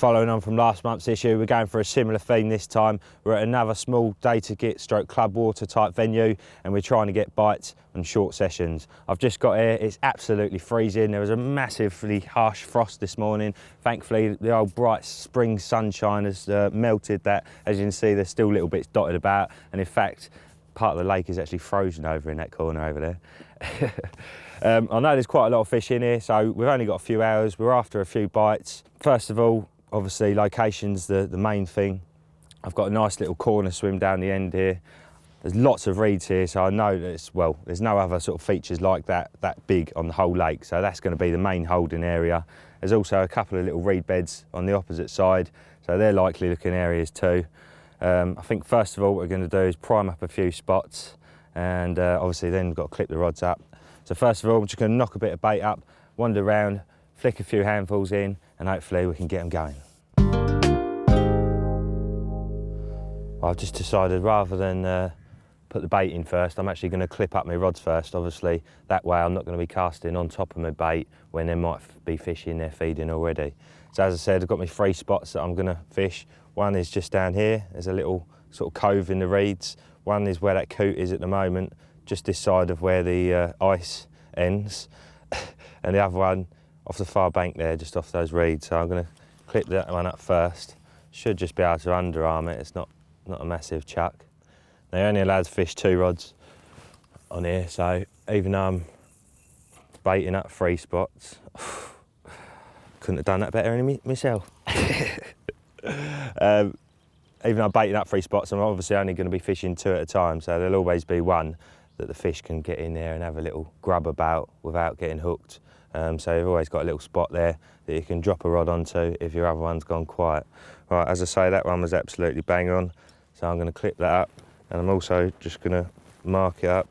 following on from last month's issue, we're going for a similar theme this time. We're at another small data git stroke club water type venue, and we're trying to get bites on short sessions. I've just got here, it's absolutely freezing. There was a massively harsh frost this morning. Thankfully, the old bright spring sunshine has melted that. As you can see, there's still little bits dotted about, and in fact, part of the lake is actually frozen over in that corner over there. I know there's quite a lot of fish in here, so we've only got a few hours. We're after a few bites. First of all, obviously location's the main thing. I've got a nice little corner swim down the end here. There's lots of reeds here, so I know that there's no other sort of features like that big on the whole lake, so that's going to be the main holding area. There's also a couple of little reed beds on the opposite side, so they're likely looking areas too. I think first of all what we're going to do is prime up a few spots, and obviously then we've got to clip the rods up. So first of all, I'm just going to knock a bit of bait up, wander around, flick a few handfuls in, and hopefully we can get them going. I've just decided rather than put the bait in first, I'm actually going to clip up my rods first. Obviously, that way I'm not going to be casting on top of my bait when there might be fish in there feeding already. So as I said, I've got my 3 spots that I'm going to fish. One is just down here. There's a little sort of cove in the reeds. One is where that coot is at the moment, just this side of where the ice ends. And the other one off the far bank there, just off those reeds. So I'm going to clip that one up first. Should just be able to underarm it. It's not a massive chuck. They're only allowed to fish 2 rods on here, so even though I'm baiting up 3 spots, couldn't have done that better myself. Even though I'm baiting up 3 spots, I'm obviously only going to be fishing 2 at a time, so there'll always be one that the fish can get in there and have a little grub about without getting hooked. So you've always got a little spot there that you can drop a rod onto if your other one's gone quiet. Right, as I say, that one was absolutely bang on, so I'm going to clip that up, and I'm also just going to mark it up.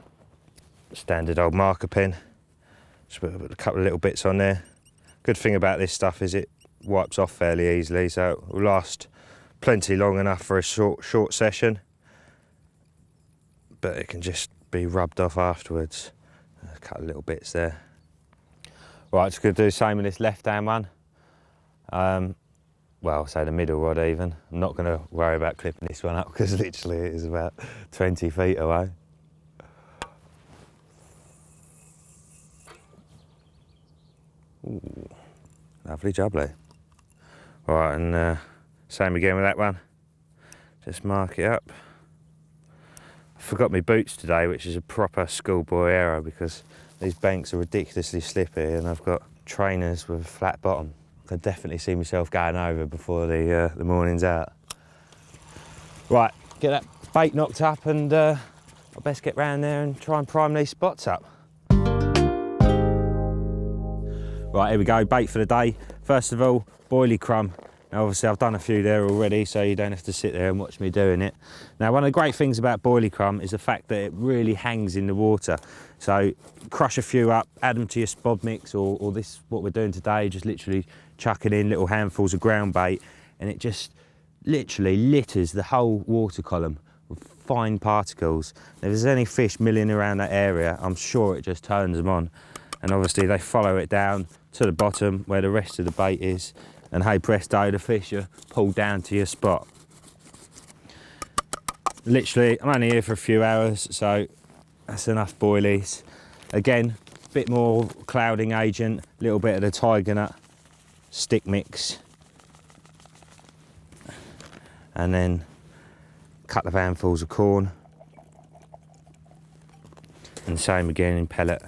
Standard old marker pen. Just put a couple of little bits on there. Good thing about this stuff is it wipes off fairly easily, so it will last plenty long enough for a short session, but it can just be rubbed off afterwards. A couple of little bits there. Right, just going to do the same with this left-hand one. Well, say the middle rod even. I'm not going to worry about clipping this one up because literally it is about 20 feet away. Ooh, lovely jubbly. Right, and same again with that one. Just mark it up. I forgot my boots today, which is a proper schoolboy error because these banks are ridiculously slippy and I've got trainers with a flat bottom. I definitely see myself going over before the morning's out. Right, get that bait knocked up and I'll best get round there and try and prime these spots up. Right, here we go, bait for the day. First of all, boilie crumb. Now obviously I've done a few there already, so you don't have to sit there and watch me doing it. Now one of the great things about boilie crumb is the fact that it really hangs in the water. So crush a few up, add them to your spod mix, or this, what we're doing today, just literally chucking in little handfuls of ground bait, and it just literally litters the whole water column with fine particles. If there's any fish milling around that area, I'm sure it just turns them on. And obviously they follow it down to the bottom where the rest of the bait is, and hey presto, the fish are pulled down to your spot. Literally, I'm only here for a few hours, so that's enough boilies. Again, a bit more clouding agent, a little bit of the tiger nut stick mix, and then a couple of handfuls of corn, and same again in pellet.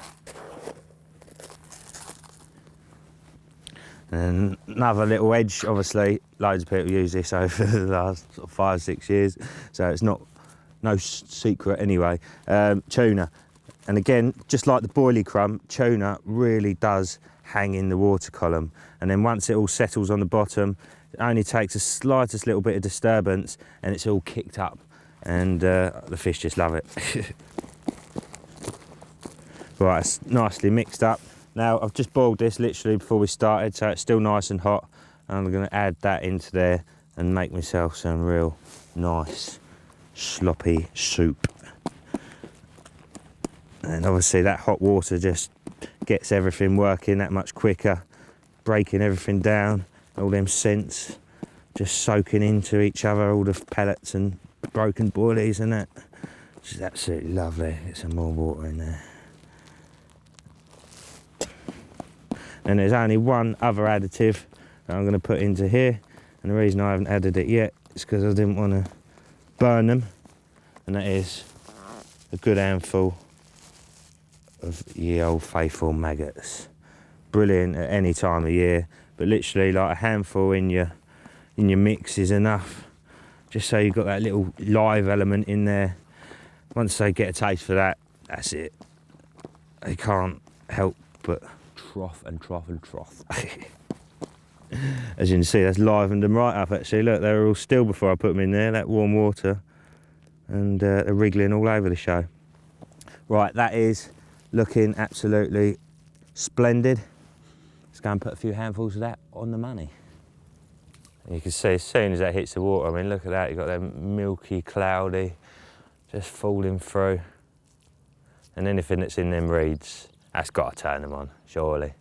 And another little edge, obviously loads of people use this over the last sort of 5 or 6 years, so it's no secret anyway. Tuna, and again, just like the boilie crumb, tuna really does hang in the water column, and then once it all settles on the bottom, it only takes a slightest little bit of disturbance and it's all kicked up, and the fish just love it. Right, it's nicely mixed up. Now I've just boiled this literally before we started, so it's still nice and hot, and I'm going to add that into there and make myself some real nice sloppy soup. And obviously that hot water just gets everything working that much quicker, breaking everything down, all them scents just soaking into each other, all the pellets and broken boilies and that. Which is absolutely lovely. Get some more water in there. And there's only one other additive that I'm going to put into here, and the reason I haven't added it yet is because I didn't want to burn them, and that is a good handful of ye old faithful maggots. Brilliant at any time of year, but literally like a handful in your mix is enough, just so you've got that little live element in there. Once they get a taste for that, that's it. They can't help but trough and trough and trough. As you can see, that's livened them right up actually. Look, they were all still before I put them in there, that warm water, and they're wriggling all over the show. Right, that is looking absolutely splendid. Let's go and put a few handfuls of that on the money. You can see as soon as that hits the water, I mean, look at that, you've got that milky, cloudy, just falling through. And anything that's in them reeds, that's got to turn them on, surely.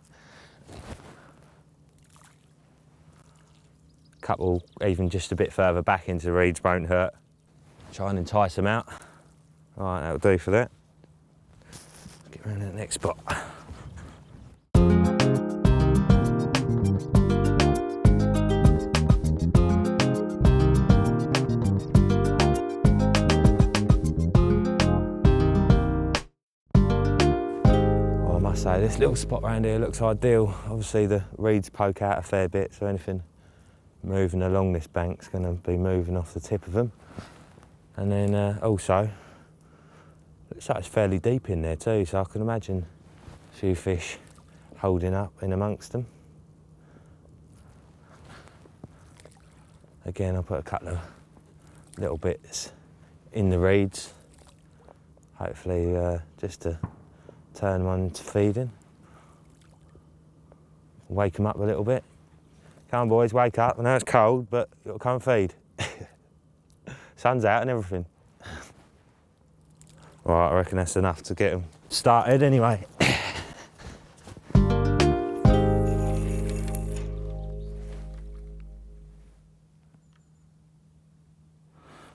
Couple even just a bit further back into the reeds won't hurt. Try and entice them out. All right, that'll do for that. Let's get around to the next spot. So this little spot around here looks ideal. Obviously the reeds poke out a fair bit, so anything moving along this bank's going to be moving off the tip of them. And then also, looks like it's fairly deep in there too, so I can imagine a few fish holding up in amongst them. Again, I'll put a couple of little bits in the reeds, hopefully just to turn them on to feeding. Wake them up a little bit. Come on boys, wake up. I know it's cold, but you've got to come and feed. Sun's out and everything. All right, I reckon that's enough to get them started anyway.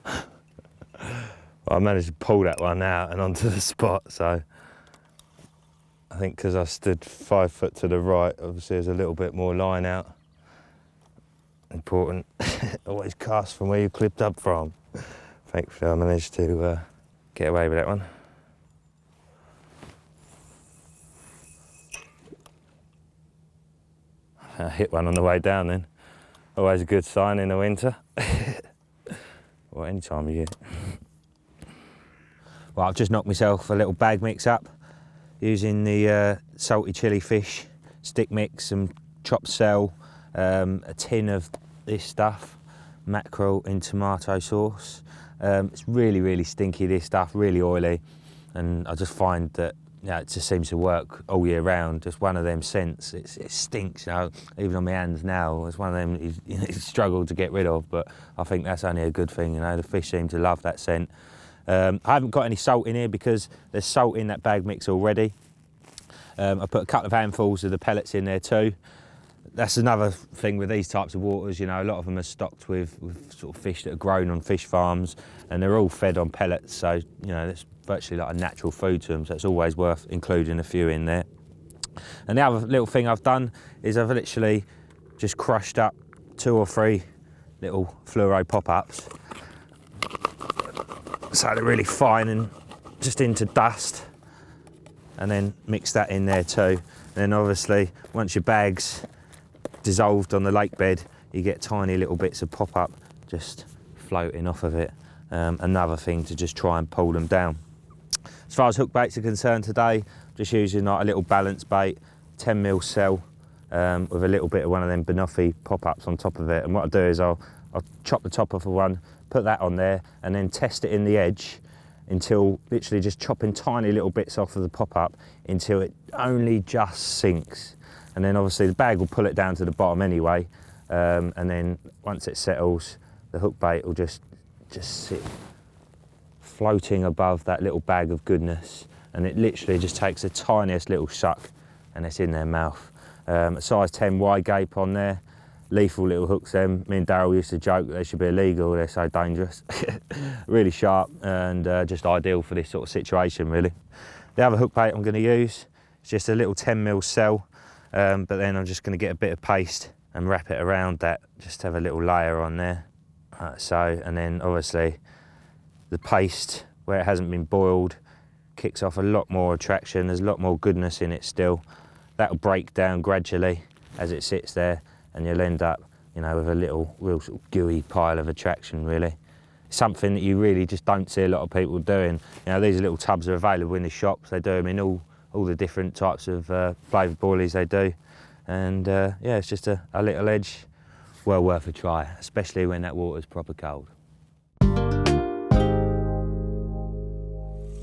Well, I managed to pull that one out and onto the spot, so I think because I stood 5 foot to the right, obviously there's a little bit more line out. Important, always cast from where you clipped up from. Thankfully I managed to get away with that one. I hit one on the way down then. Always a good sign in the winter. Or any time of year. Well, I've just knocked myself a little bag mix up using the salty chili fish stick mix, some chopped cell, a tin of this stuff, mackerel in tomato sauce. It's really, really stinky, this stuff, really oily, and I just find that it just seems to work all year round. Just one of them scents. It stinks, even on my hands now. It's one of them you struggle to get rid of, but I think that's only a good thing. The fish seem to love that scent. I haven't got any salt in here because there's salt in that bag mix already. I put a couple of handfuls of the pellets in there too. That's another thing with these types of waters, a lot of them are stocked with sort of fish that are grown on fish farms, and they're all fed on pellets, so it's virtually like a natural food to them, so it's always worth including a few in there. And the other little thing I've done is I've literally just crushed up 2 or 3 little fluoro pop-ups, so they're really fine and just into dust, and then mix that in there too. And then obviously once your bag's dissolved on the lake bed, you get tiny little bits of pop-up just floating off of it. Another thing to just try and pull them down. As far as hook baits are concerned today, just using like a little balance bait, 10mm cell, with a little bit of one of them banoffee pop-ups on top of it. And what I'll do is I'll chop the top off of one, put that on there, and then test it in the edge until literally just chopping tiny little bits off of the pop-up until it only just sinks. And then obviously the bag will pull it down to the bottom anyway, and then once it settles, the hook bait will just sit floating above that little bag of goodness, and it literally just takes the tiniest little suck and it's in their mouth. A size 10 wide gape on there, lethal little hooks them. Me and Daryl used to joke that they should be illegal, they're so dangerous. Really sharp and just ideal for this sort of situation really. The other hook bait I'm going to use is just a little 10mm cell, but then I'm just going to get a bit of paste and wrap it around that, just to have a little layer on there, like so. And then obviously the paste, where it hasn't been boiled, kicks off a lot more attraction, there's a lot more goodness in it still. That'll break down gradually as it sits there, and you'll end up, you know, with a little real sort of gooey pile of attraction really. Something that you really just don't see a lot of people doing. You know, these little tubs are available in the shops, they do them in all the different types of flavoured boilies they do. And yeah, it's just a little edge, well worth a try, especially when that water's proper cold.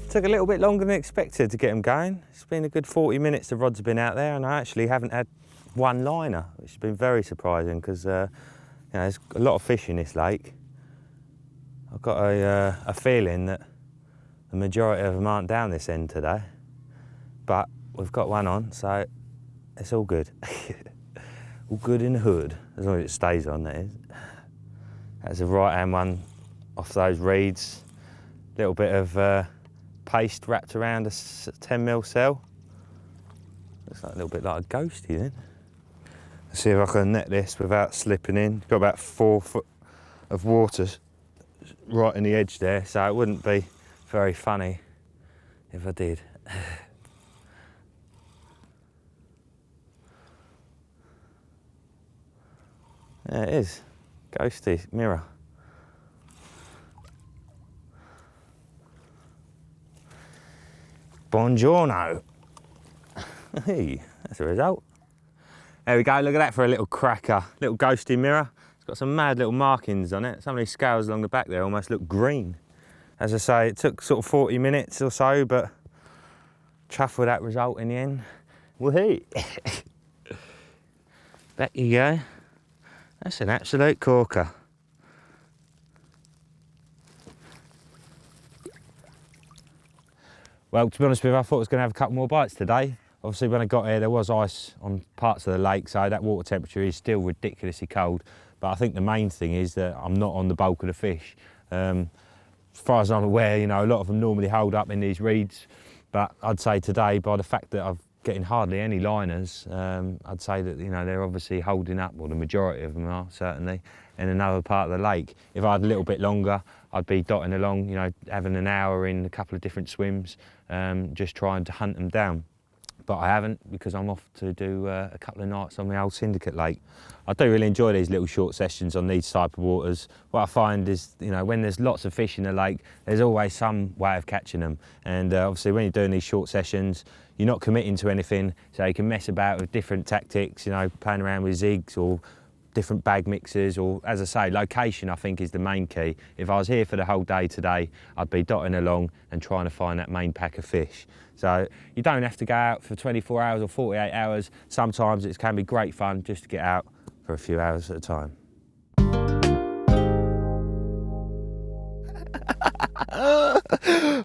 Took a little bit longer than expected to get them going. It's been a good 40 minutes the rods have been out there, and I actually haven't had one liner, which has been very surprising because you know, there's a lot of fish in this lake. I've got a feeling that the majority of them aren't down this end today, but we've got one on, so it's all good. All good in the hood, as long as it stays on, that is. That's a right-hand one off those reeds. Little bit of paste wrapped around a 10mm cell. Looks like a little bit like a ghosty then. Let's see if I can net this without slipping in. Got about 4 foot of water right in the edge there, so it wouldn't be very funny if I did. There it is, ghosty mirror. Buongiorno. Hey, that's the result. There we go, look at that for a little cracker. Little ghosty mirror. It's got some mad little markings on it. Some of these scales along the back there almost look green. As I say, it took sort of 40 minutes or so, but chuffed with that result in the end. Woohoo! Back you go. That's an absolute corker. Well, to be honest with you, I thought I was going to have a couple more bites today. Obviously, when I got here, there was ice on parts of the lake, so that water temperature is still ridiculously cold. But I think the main thing is that I'm not on the bulk of the fish. As far as I'm aware, you know, a lot of them normally hold up in these reeds. But I'd say today, by the fact that I'm getting hardly any liners, I'd say that, you know, they're obviously holding up, or the majority of them are certainly, in another part of the lake. If I had a little bit longer, I'd be dotting along, you know, having an hour in a couple of different swims, just trying to hunt them down. But I haven't, because I'm off to do a couple of nights on the old Syndicate Lake. I do really enjoy these little short sessions on these type of waters. What I find is, you know, when there's lots of fish in the lake, there's always some way of catching them. And obviously when you're doing these short sessions, you're not committing to anything, so you can mess about with different tactics, you know, playing around with zigs or different bag mixes, or, as I say, location I think is the main key. If I was here for the whole day today, I'd be dotting along and trying to find that main pack of fish. So you don't have to go out for 24 hours or 48 hours. Sometimes it can be great fun just to get out for a few hours at a time. Oh,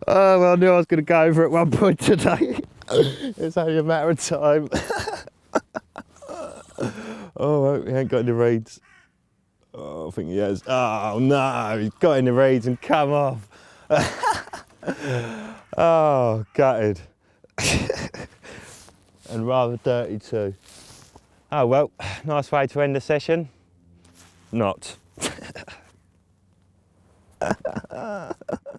well, I knew I was going to go over at one point today. It's only a matter of time. Oh, he ain't got any reeds. Oh, I think he has. Oh no, he's got in the reeds and come off. Oh, gutted. And rather dirty too. Oh well, nice way to end the session. Not.